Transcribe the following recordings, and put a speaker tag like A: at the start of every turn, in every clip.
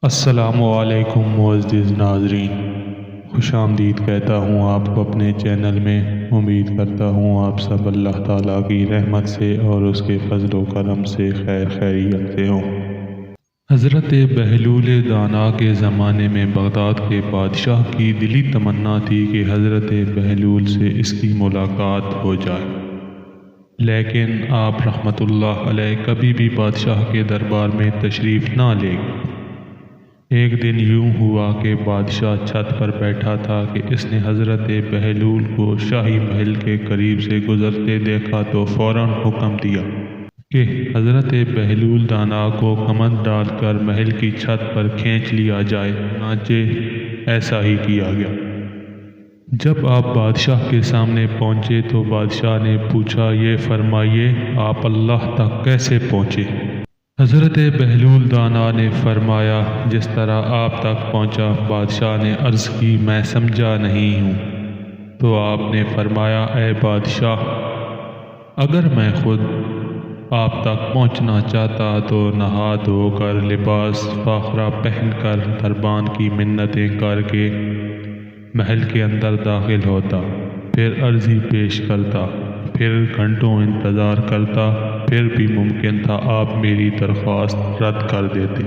A: السلام علیکم معزز ناظرین، خوش آمدید کہتا ہوں آپ کو اپنے چینل میں۔ امید کرتا ہوں آپ سب اللہ تعالیٰ کی رحمت سے اور اس کے فضل و کرم سے خیریت سے ہوں۔ حضرت بہلول دانا کے زمانے میں بغداد کے بادشاہ کی دلی تمنا تھی کہ حضرت بہلول سے اس کی ملاقات ہو جائے، لیکن آپ رحمۃ اللہ علیہ کبھی بھی بادشاہ کے دربار میں تشریف نہ لے گئے۔ ایک دن یوں ہوا کہ بادشاہ چھت پر بیٹھا تھا کہ اس نے حضرت بہلول کو شاہی محل کے قریب سے گزرتے دیکھا تو فوراً حکم دیا کہ حضرت بہلول دانا کو کمند ڈال کر محل کی چھت پر کھینچ لیا جائے۔ چنانچہ ایسا ہی کیا گیا۔ جب آپ بادشاہ کے سامنے پہنچے تو بادشاہ نے پوچھا، یہ فرمائیے آپ اللہ تک کیسے پہنچے؟ حضرت بہلول دانا نے فرمایا، جس طرح آپ تک پہنچا۔ بادشاہ نے عرض کی، میں سمجھا نہیں ہوں۔ تو آپ نے فرمایا، اے بادشاہ، اگر میں خود آپ تک پہنچنا چاہتا تو نہا دھو کر لباس فاخرہ پہن کر دربان کی منتیں کر کے محل کے اندر داخل ہوتا، پھر عرضی پیش کرتا، پھر گھنٹوں انتظار کرتا، پھر بھی ممکن تھا آپ میری درخواست رد کر دیتے،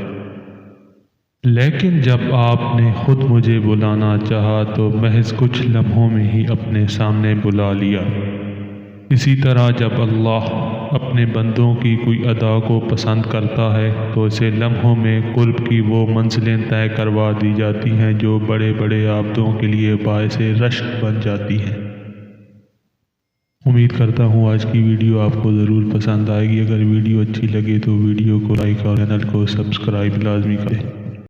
A: لیکن جب آپ نے خود مجھے بلانا چاہا تو محض کچھ لمحوں میں ہی اپنے سامنے بلا لیا۔ اسی طرح جب اللہ اپنے بندوں کی کوئی ادا کو پسند کرتا ہے تو اسے لمحوں میں قرب کی وہ منزلیں طے کروا دی جاتی ہیں جو بڑے بڑے عابدوں کے لیے باعث رشک بن جاتی ہیں۔ امید کرتا ہوں آج کی ویڈیو آپ کو ضرور پسند آئے گی۔ اگر ویڈیو اچھی لگے تو ویڈیو کو لائک اور چینل کو سبسکرائب لازمی کریں۔